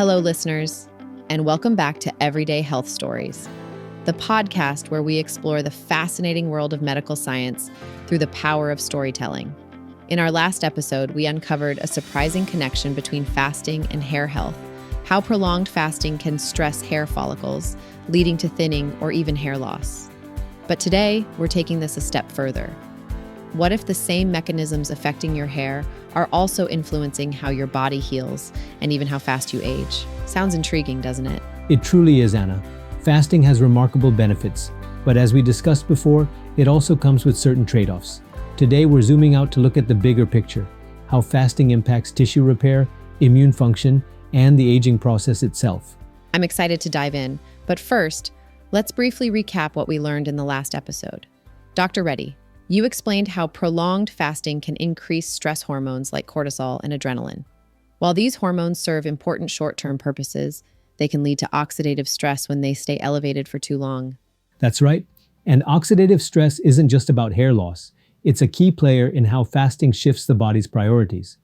Hello, listeners, and welcome back to Everyday Health Stories, the podcast where we explore the fascinating world of medical science through the power of storytelling. In our last episode, we uncovered a surprising connection between fasting and hair health, how prolonged fasting can stress hair follicles, leading to thinning or even hair loss. But today, we're taking this a step further. What if the same mechanisms affecting your hair are also influencing how your body heals and even how fast you age? Sounds intriguing, doesn't it? It truly is, Anna. Fasting has remarkable benefits, but as we discussed before, it also comes with certain trade-offs. Today, we're zooming out to look at the bigger picture, how fasting impacts tissue repair, immune function, and the aging process itself. I'm excited to dive in, but first, let's briefly recap what we learned in the last episode. Dr. Reddy, you explained how prolonged fasting can increase stress hormones like cortisol and adrenaline. While these hormones serve important short-term purposes, they can lead to oxidative stress when they stay elevated for too long. That's right. And oxidative stress isn't just about hair loss. It's a key player in how fasting shifts the body's priorities.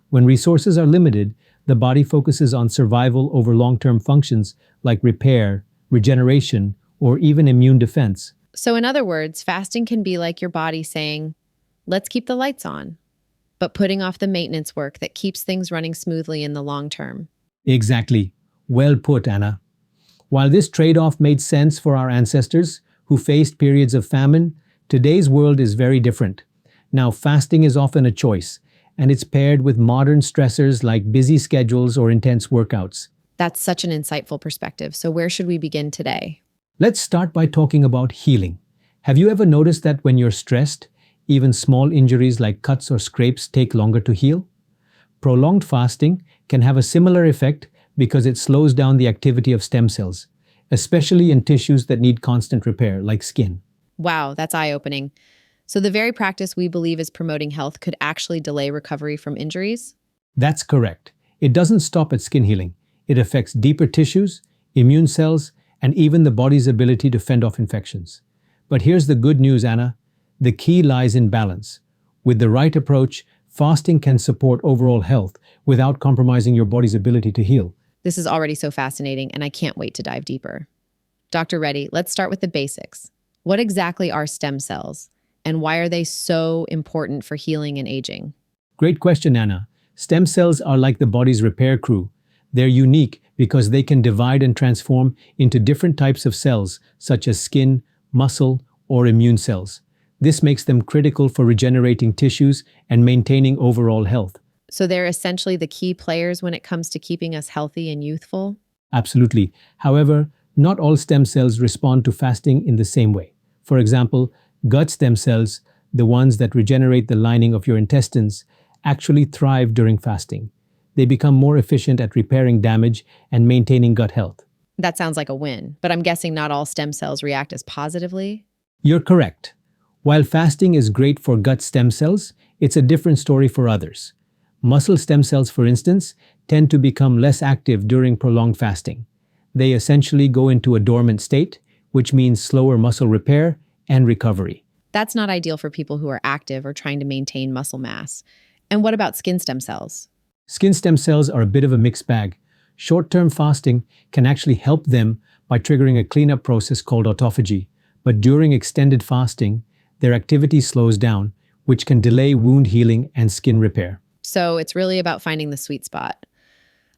When resources are limited, the body focuses on survival over long-term functions like repair, regeneration, or even immune defense. So in other words, fasting can be like your body saying, let's keep the lights on, but putting off the maintenance work that keeps things running smoothly in the long term. Exactly. Well put, Anna. While this trade-off made sense for our ancestors who faced periods of famine, today's world is very different. Now, fasting is often a choice, and it's paired with modern stressors like busy schedules or intense workouts. That's such an insightful perspective. So where should we begin today? Let's start by talking about healing. Have you ever noticed that when you're stressed, even small injuries like cuts or scrapes take longer to heal? Prolonged fasting can have a similar effect because it slows down the activity of stem cells, especially in tissues that need constant repair, like skin. Wow, that's eye-opening. So the very practice we believe is promoting health could actually delay recovery from injuries? That's correct. It doesn't stop at skin healing. It affects deeper tissues, immune cells, and even the body's ability to fend off infections. But here's the good news, Anna. The key lies in balance. With the right approach, fasting can support overall health without compromising your body's ability to heal. This is already so fascinating, and I can't wait to dive deeper. Dr. Reddy, let's start with the basics. What exactly are stem cells, and why are they so important for healing and aging? Great question, Anna. Stem cells are like the body's repair crew. They're unique because they can divide and transform into different types of cells, such as skin, muscle, or immune cells. This makes them critical for regenerating tissues and maintaining overall health. So they're essentially the key players when it comes to keeping us healthy and youthful? Absolutely. However, not all stem cells respond to fasting in the same way. For example, gut stem cells, the ones that regenerate the lining of your intestines, actually thrive during fasting. They become more efficient at repairing damage and maintaining gut health. That sounds like a win, but I'm guessing not all stem cells react as positively? You're correct. While fasting is great for gut stem cells, it's a different story for others. Muscle stem cells, for instance, tend to become less active during prolonged fasting. They essentially go into a dormant state, which means slower muscle repair and recovery. That's not ideal for people who are active or trying to maintain muscle mass. And what about skin stem cells? Skin stem cells are a bit of a mixed bag. Short-term fasting can actually help them by triggering a cleanup process called autophagy. But during extended fasting, their activity slows down, which can delay wound healing and skin repair. So it's really about finding the sweet spot.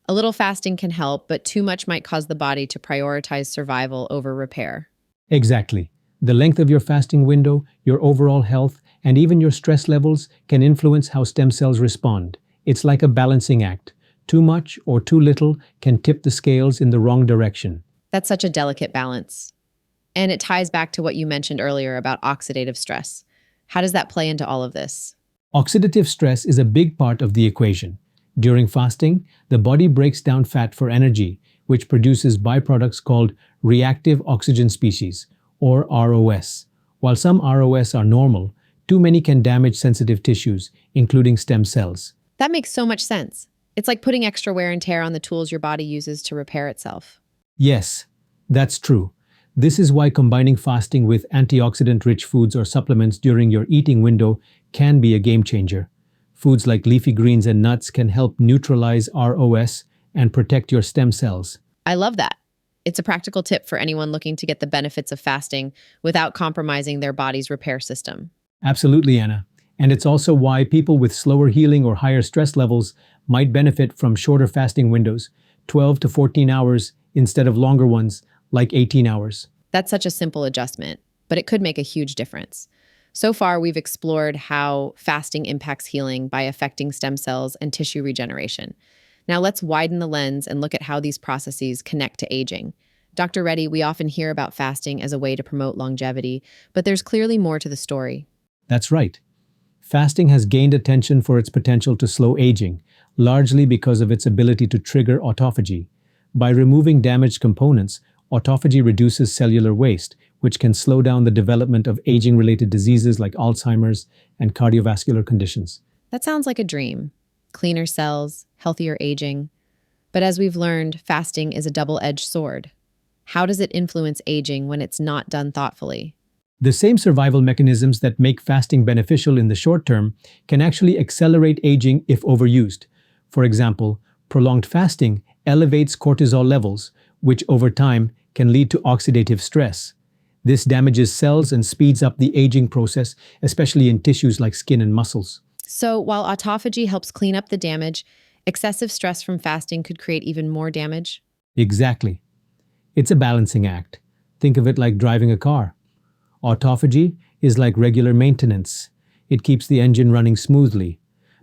A little fasting can help, but too much might cause the body to prioritize survival over repair. Exactly. The length of your fasting window, your overall health, and even your stress levels can influence how stem cells respond. It's like a balancing act. Too much or too little can tip the scales in the wrong direction. That's such a delicate balance. And it ties back to what you mentioned earlier about oxidative stress. How does that play into all of this? Oxidative stress is a big part of the equation. During fasting, the body breaks down fat for energy, which produces byproducts called reactive oxygen species, or ROS. While some ROS are normal, too many can damage sensitive tissues, including stem cells. That makes so much sense. It's like putting extra wear and tear on the tools your body uses to repair itself. Yes, that's true. This is why combining fasting with antioxidant-rich foods or supplements during your eating window can be a game changer. Foods like leafy greens and nuts can help neutralize ROS and protect your stem cells. I love that. It's a practical tip for anyone looking to get the benefits of fasting without compromising their body's repair system. Absolutely, Anna. And it's also why people with slower healing or higher stress levels might benefit from shorter fasting windows, 12 to 14 hours instead of longer ones, like 18 hours. That's such a simple adjustment, but it could make a huge difference. So far, we've explored how fasting impacts healing by affecting stem cells and tissue regeneration. Now let's widen the lens and look at how these processes connect to aging. Dr. Reddy, we often hear about fasting as a way to promote longevity, but there's clearly more to the story. That's right. Fasting has gained attention for its potential to slow aging, largely because of its ability to trigger autophagy. By removing damaged components, autophagy reduces cellular waste, which can slow down the development of aging-related diseases like Alzheimer's and cardiovascular conditions. That sounds like a dream. Cleaner cells, healthier aging. But as we've learned, fasting is a double-edged sword. How does it influence aging when it's not done thoughtfully? The same survival mechanisms that make fasting beneficial in the short term can actually accelerate aging if overused. For example, prolonged fasting elevates cortisol levels, which over time can lead to oxidative stress. This damages cells and speeds up the aging process, especially in tissues like skin and muscles. So while autophagy helps clean up the damage, excessive stress from fasting could create even more damage? Exactly. It's a balancing act. Think of it like driving a car. Autophagy is like regular maintenance. It keeps the engine running smoothly.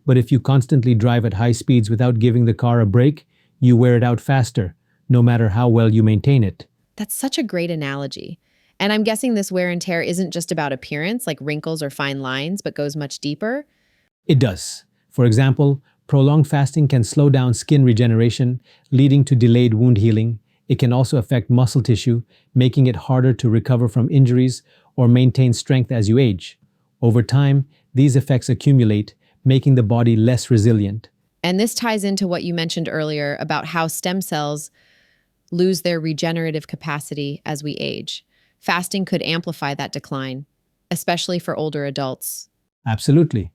But if you constantly drive at high speeds without giving the car a break, you wear it out faster, no matter how well you maintain it. That's such a great analogy. And I'm guessing this wear and tear isn't just about appearance, like wrinkles or fine lines, but goes much deeper? It does. For example, prolonged fasting can slow down skin regeneration, leading to delayed wound healing. It can also affect muscle tissue, making it harder to recover from injuries or maintain strength as you age. Over time, these effects accumulate, making the body less resilient. And this ties into what you mentioned earlier about how stem cells lose their regenerative capacity as we age. Fasting could amplify that decline, especially for older adults. Absolutely.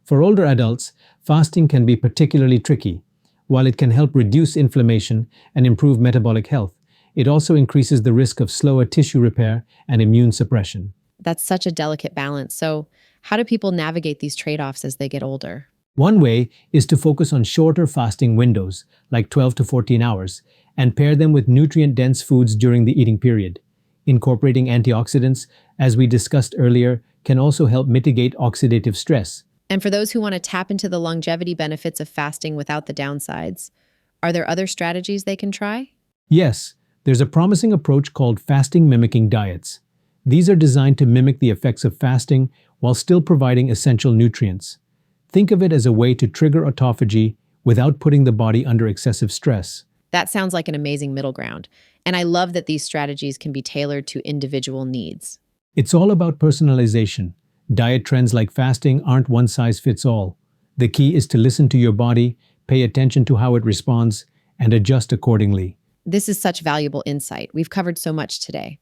For older adults, fasting can be particularly tricky. While it can help reduce inflammation and improve metabolic health, it also increases the risk of slower tissue repair and immune suppression. That's such a delicate balance. So, how do people navigate these trade-offs as they get older? One way is to focus on shorter fasting windows, like 12 to 14 hours, and pair them with nutrient-dense foods during the eating period. Incorporating antioxidants, as we discussed earlier, can also help mitigate oxidative stress. And for those who want to tap into the longevity benefits of fasting without the downsides, are there other strategies they can try? Yes, there's a promising approach called fasting mimicking diets. These are designed to mimic the effects of fasting while still providing essential nutrients. Think of it as a way to trigger autophagy without putting the body under excessive stress. That sounds like an amazing middle ground. And I love that these strategies can be tailored to individual needs. It's all about personalization. Diet trends like fasting aren't one size fits all. The key is to listen to your body, pay attention to how it responds, and adjust accordingly. This is such valuable insight. We've covered so much today,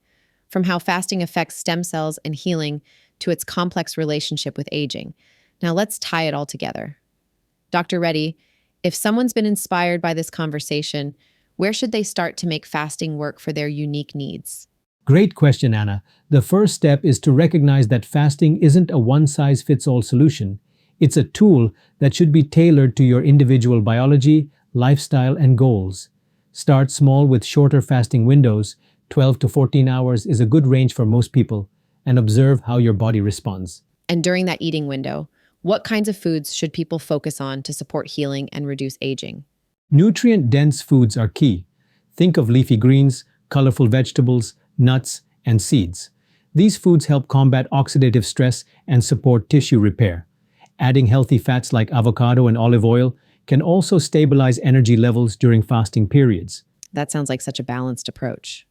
from how fasting affects stem cells and healing to its complex relationship with aging. Now let's tie it all together. Dr. Reddy, if someone's been inspired by this conversation, where should they start to make fasting work for their unique needs? Great question, Anna. The first step is to recognize that fasting isn't a one-size-fits-all solution. It's a tool that should be tailored to your individual biology, lifestyle, and goals. Start small with shorter fasting windows. 12 to 14 hours is a good range for most people, and observe how your body responds. And during that eating window, what kinds of foods should people focus on to support healing and reduce aging? Nutrient-dense foods are key. Think of leafy greens, colorful vegetables, nuts, and seeds. These foods help combat oxidative stress and support tissue repair. Adding healthy fats like avocado and olive oil can also stabilize energy levels during fasting periods. That sounds like such a balanced approach.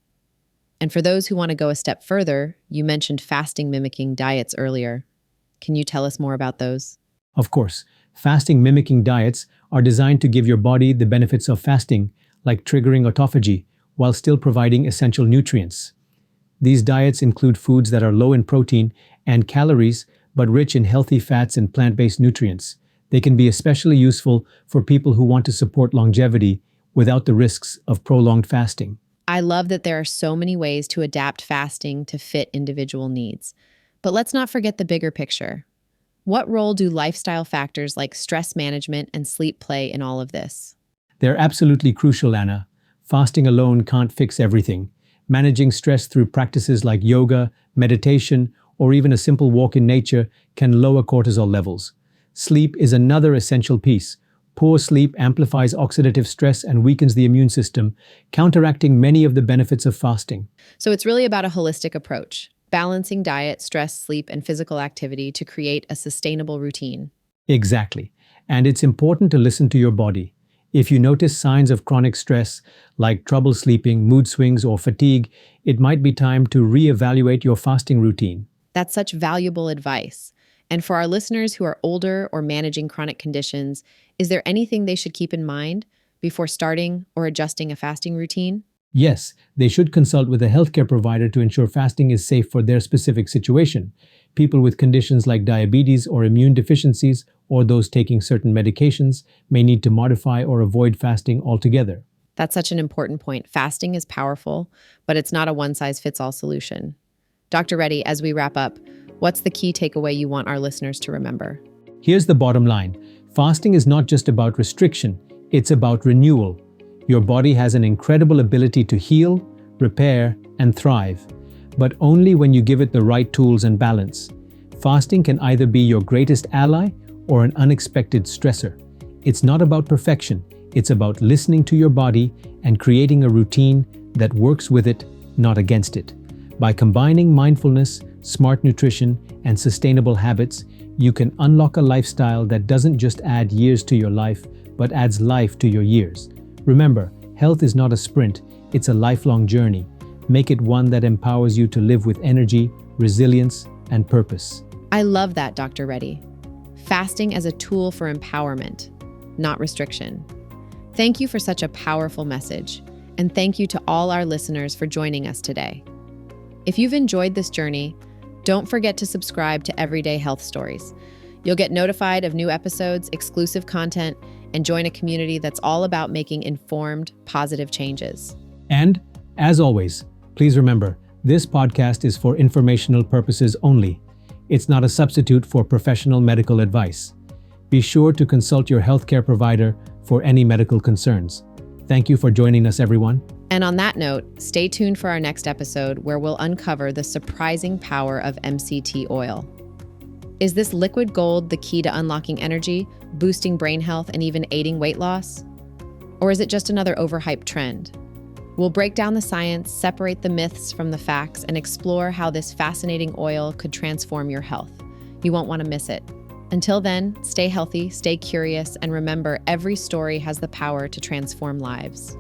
And for those who want to go a step further, you mentioned fasting mimicking diets earlier. Can you tell us more about those? Of course, fasting mimicking diets are designed to give your body the benefits of fasting, like triggering autophagy, while still providing essential nutrients. These diets include foods that are low in protein and calories, but rich in healthy fats and plant-based nutrients. They can be especially useful for people who want to support longevity without the risks of prolonged fasting. I love that there are so many ways to adapt fasting to fit individual needs. But let's not forget the bigger picture. What role do lifestyle factors like stress management and sleep play in all of this? They're absolutely crucial, Anna. Fasting alone can't fix everything. Managing stress through practices like yoga, meditation, or even a simple walk in nature can lower cortisol levels. Sleep is another essential piece. Poor sleep amplifies oxidative stress and weakens the immune system, counteracting many of the benefits of fasting. So it's really about a holistic approach, balancing diet, stress, sleep, and physical activity to create a sustainable routine. Exactly. And it's important to listen to your body. If you notice signs of chronic stress, like trouble sleeping, mood swings, or fatigue, it might be time to reevaluate your fasting routine. That's such valuable advice. And for our listeners who are older or managing chronic conditions, is there anything they should keep in mind before starting or adjusting a fasting routine? Yes, they should consult with a healthcare provider to ensure fasting is safe for their specific situation. People with conditions like diabetes or immune deficiencies, or those taking certain medications, may need to modify or avoid fasting altogether. That's such an important point. Fasting is powerful, but it's not a one-size-fits-all solution. Dr. Reddy, as we wrap up, what's the key takeaway you want our listeners to remember? Here's the bottom line. Fasting is not just about restriction, it's about renewal. Your body has an incredible ability to heal, repair, and thrive, but only when you give it the right tools and balance. Fasting can either be your greatest ally or an unexpected stressor. It's not about perfection, it's about listening to your body and creating a routine that works with it, not against it. By combining mindfulness, smart nutrition, and sustainable habits, you can unlock a lifestyle that doesn't just add years to your life, but adds life to your years. Remember, health is not a sprint, it's a lifelong journey. Make it one that empowers you to live with energy, resilience, and purpose. I love that, Dr. Reddy. Fasting as a tool for empowerment, not restriction. Thank you for such a powerful message, and thank you to all our listeners for joining us today. If you've enjoyed this journey, don't forget to subscribe to Everyday Health Stories. You'll get notified of new episodes, exclusive content, and join a community that's all about making informed, positive changes. And, as always, please remember, this podcast is for informational purposes only. It's not a substitute for professional medical advice. Be sure to consult your healthcare provider for any medical concerns. Thank you for joining us, everyone. And on that note, stay tuned for our next episode where we'll uncover the surprising power of MCT oil. Is this liquid gold the key to unlocking energy, boosting brain health, and even aiding weight loss? Or is it just another overhyped trend? We'll break down the science, separate the myths from the facts, and explore how this fascinating oil could transform your health. You won't want to miss it. Until then, stay healthy, stay curious, and remember, every story has the power to transform lives.